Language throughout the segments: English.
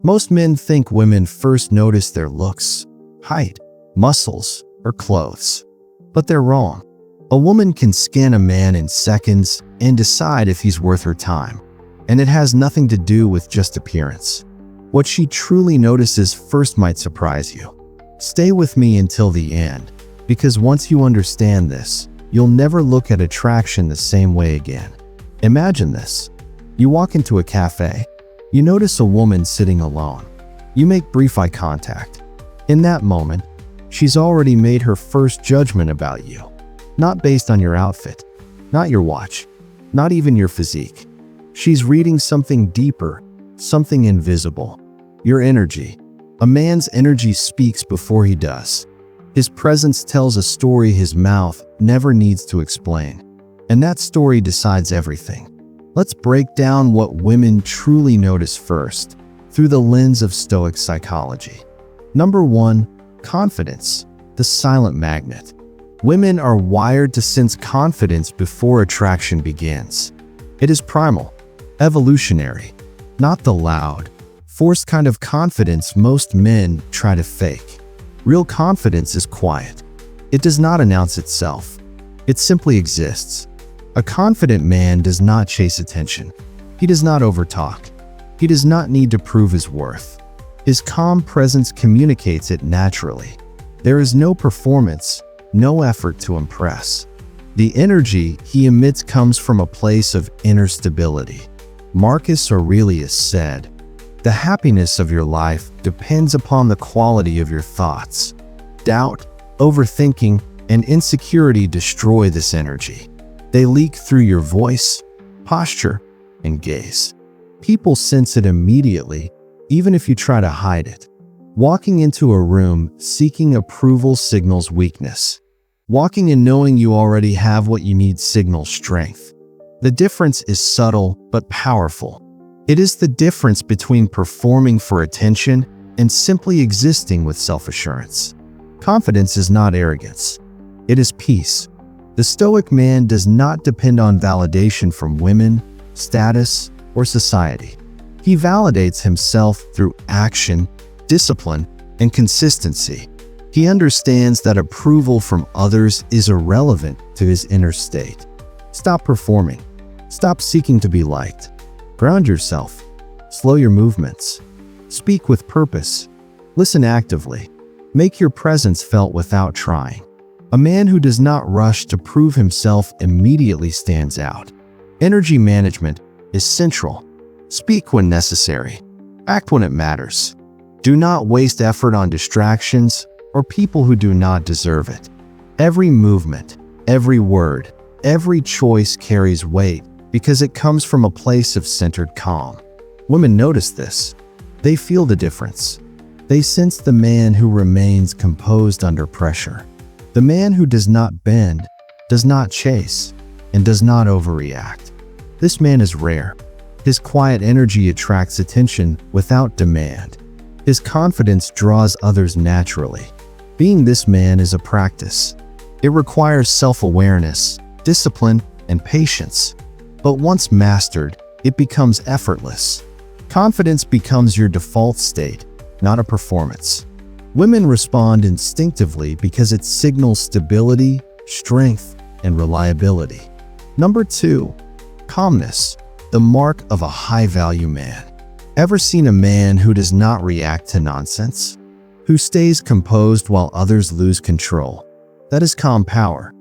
Most men think women first notice their looks, height, muscles, or clothes. But they're wrong. A woman can scan a man in seconds and decide if he's worth her time. And it has nothing to do with just appearance. What she truly notices first might surprise you. Stay with me until the end, because once you understand this, you'll never look at attraction the same way again. Imagine this. You walk into a cafe. You notice a woman sitting alone. You make brief eye contact. In that moment, she's already made her first judgment about you. Not based on your outfit, not your watch, not even your physique. She's reading something deeper, something invisible. Your energy. A man's energy speaks before he does. His presence tells a story his mouth never needs to explain. And that story decides everything. Let's break down what women truly notice first, through the lens of Stoic psychology. Number 1, confidence, the silent magnet. Women are wired to sense confidence before attraction begins. It is primal, evolutionary, not the loud, forced kind of confidence most men try to fake. Real confidence is quiet. It does not announce itself. It simply exists. A confident man does not chase attention. He does not overtalk. He does not need to prove his worth. His calm presence communicates it naturally. There is no performance, no effort to impress. The energy he emits comes from a place of inner stability. Marcus Aurelius said, "The happiness of your life depends upon the quality of your thoughts." Doubt, overthinking, and insecurity destroy this energy. They leak through your voice, posture, and gaze. People sense it immediately, even if you try to hide it. Walking into a room seeking approval signals weakness. Walking in knowing you already have what you need signals strength. The difference is subtle but powerful. It is the difference between performing for attention and simply existing with self-assurance. Confidence is not arrogance. It is peace. The Stoic man does not depend on validation from women, status, or society. He validates himself through action, discipline, and consistency. He understands that approval from others is irrelevant to his inner state. Stop performing. Stop seeking to be liked. Ground yourself. Slow your movements. Speak with purpose. Listen actively. Make your presence felt without trying. A man who does not rush to prove himself immediately stands out. Energy management is central. Speak when necessary. Act when it matters. Do not waste effort on distractions or people who do not deserve it. Every movement, every word, every choice carries weight because it comes from a place of centered calm. Women notice this. They feel the difference. They sense the man who remains composed under pressure. The man who does not bend, does not chase, and does not overreact. This man is rare. His quiet energy attracts attention without demand. His confidence draws others naturally. Being this man is a practice. It requires self-awareness, discipline, and patience. But once mastered, it becomes effortless. Confidence becomes your default state, not a performance. Women respond instinctively because it signals stability, strength, and reliability. Number 2, calmness, the mark of a high-value man. Ever seen a man who does not react to nonsense? Who stays composed while others lose control? That is calm power.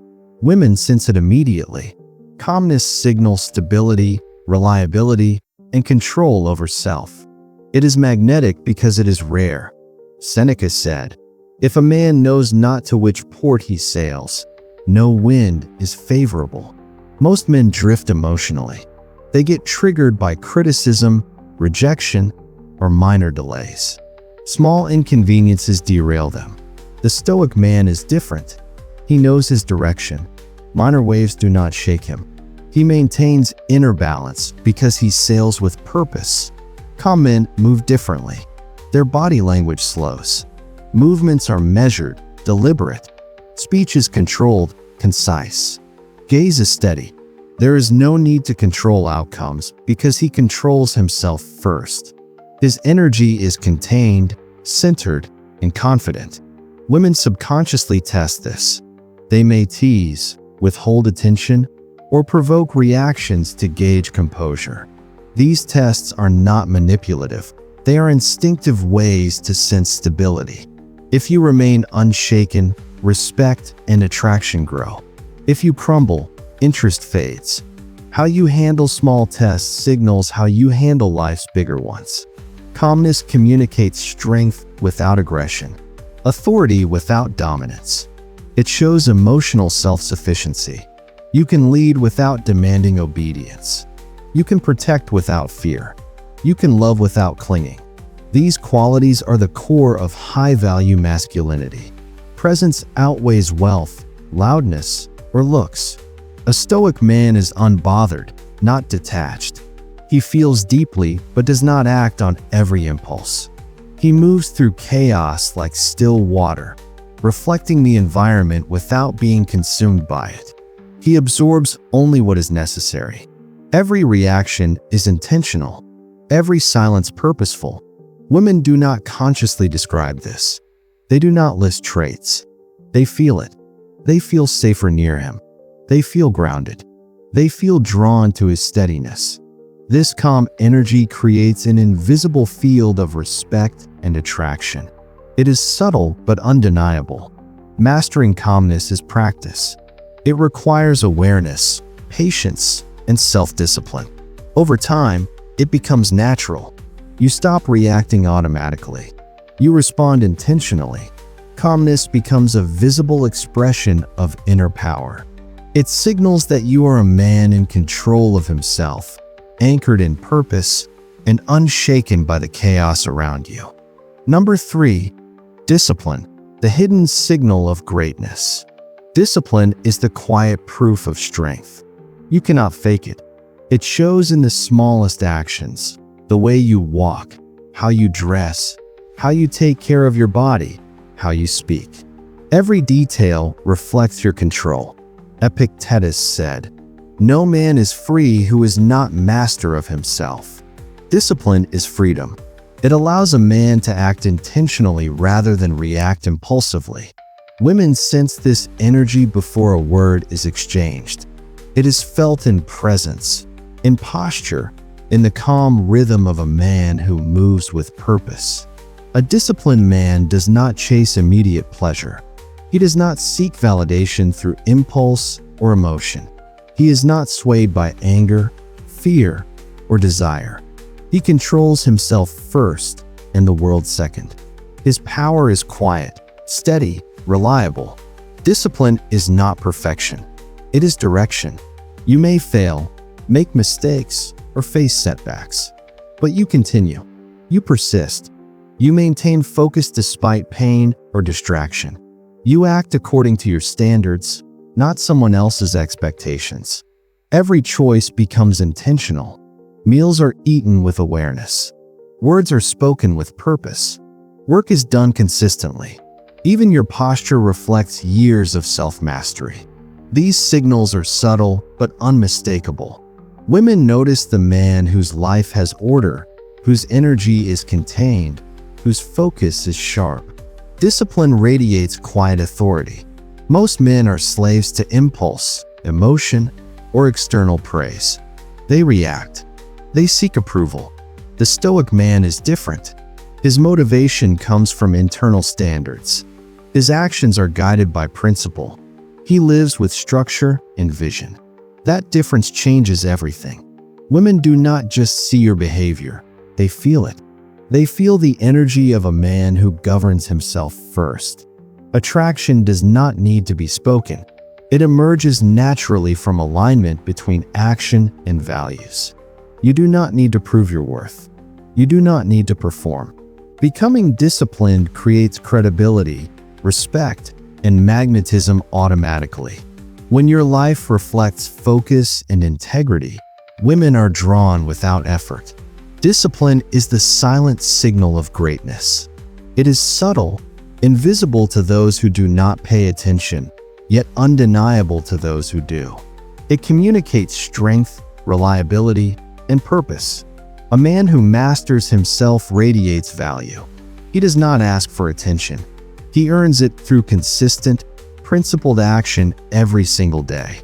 Women sense it immediately. Calmness signals stability, reliability, and control over self. It is magnetic because it is rare. Seneca said, "If a man knows not to which port he sails, no wind is favorable." Most men drift emotionally. They get triggered by criticism, rejection, or minor delays. Small inconveniences derail them. The Stoic man is different. He knows his direction. Minor waves do not shake him. He maintains inner balance because he sails with purpose. Calm men move differently. Their body language slows. Movements are measured, deliberate. Speech is controlled, concise. Gaze is steady. There is no need to control outcomes because he controls himself first. His energy is contained, centered, and confident. Women subconsciously test this. They may tease, withhold attention, or provoke reactions to gauge composure. These tests are not manipulative. They are instinctive ways to sense stability. If you remain unshaken, respect and attraction grow. If you crumble, interest fades. How you handle small tests signals how you handle life's bigger ones. Calmness communicates strength without aggression, authority without dominance. It shows emotional self-sufficiency. You can lead without demanding obedience. You can protect without fear. You can love without clinging. These qualities are the core of high-value masculinity. Presence outweighs wealth, loudness, or looks. A Stoic man is unbothered, not detached. He feels deeply but does not act on every impulse. He moves through chaos like still water, reflecting the environment without being consumed by it. He absorbs only what is necessary. Every reaction is intentional, every silence purposeful. Women do not consciously describe this. They do not list traits. They feel it. They feel safer near him. They feel grounded. They feel drawn to his steadiness. This calm energy creates an invisible field of respect and attraction. It is subtle but undeniable. Mastering calmness is practice. It requires awareness, patience, and self-discipline. Over time, it becomes natural. You stop reacting automatically. You respond intentionally. Calmness becomes a visible expression of inner power. It signals that you are a man in control of himself, anchored in purpose, and unshaken by the chaos around you. Number 3, discipline, the hidden signal of greatness. Discipline is the quiet proof of strength. You cannot fake it. It shows in the smallest actions, the way you walk, how you dress, how you take care of your body, how you speak. Every detail reflects your control. Epictetus said, "No man is free who is not master of himself." Discipline is freedom. It allows a man to act intentionally rather than react impulsively. Women sense this energy before a word is exchanged. It is felt in presence, in posture, in the calm rhythm of a man who moves with purpose. A disciplined man does not chase immediate pleasure. He does not seek validation through impulse or emotion. He is not swayed by anger, fear, or desire. He controls himself first and the world second. His power is quiet, steady, reliable. Discipline is not perfection. It is direction. You may fail, make mistakes, or face setbacks, but you continue. You persist. You maintain focus despite pain or distraction. You act according to your standards, not someone else's expectations. Every choice becomes intentional. Meals are eaten with awareness. Words are spoken with purpose. Work is done consistently. Even your posture reflects years of self-mastery. These signals are subtle but unmistakable. Women notice the man whose life has order, whose energy is contained, whose focus is sharp. Discipline radiates quiet authority. Most men are slaves to impulse, emotion, or external praise. They react. They seek approval. The Stoic man is different. His motivation comes from internal standards. His actions are guided by principle. He lives with structure and vision. That difference changes everything. Women do not just see your behavior, they feel it. They feel the energy of a man who governs himself first. Attraction does not need to be spoken. It emerges naturally from alignment between action and values. You do not need to prove your worth. You do not need to perform. Becoming disciplined creates credibility, respect, and magnetism automatically. When your life reflects focus and integrity, women are drawn without effort. Discipline is the silent signal of greatness. It is subtle, invisible to those who do not pay attention, yet undeniable to those who do. It communicates strength, reliability, and purpose. A man who masters himself radiates value. He does not ask for attention. He earns it through consistent, principled action every single day.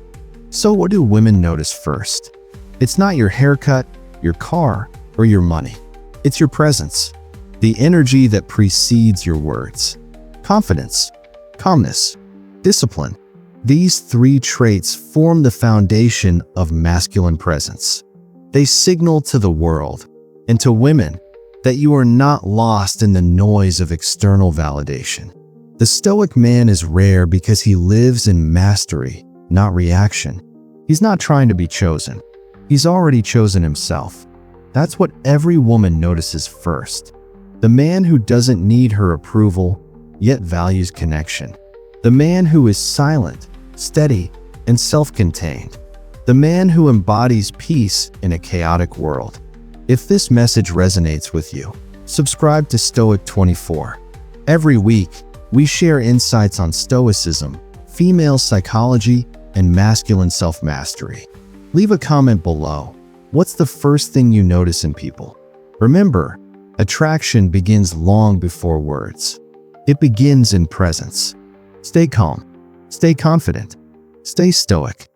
So what do women notice first? It's not your haircut, your car, or your money. It's your presence, the energy that precedes your words. Confidence, calmness, discipline. These three traits form the foundation of masculine presence. They signal to the world and to women that you are not lost in the noise of external validation. The Stoic man is rare because he lives in mastery, not reaction. He's not trying to be chosen. He's already chosen himself. That's what every woman notices first. The man who doesn't need her approval, yet values connection. The man who is silent, steady, and self-contained. The man who embodies peace in a chaotic world. If this message resonates with you, subscribe to Stoic 24. Every week, we share insights on Stoicism, female psychology, and masculine self-mastery. Leave a comment below. What's the first thing you notice in people? Remember, attraction begins long before words. It begins in presence. Stay calm, stay confident, stay stoic.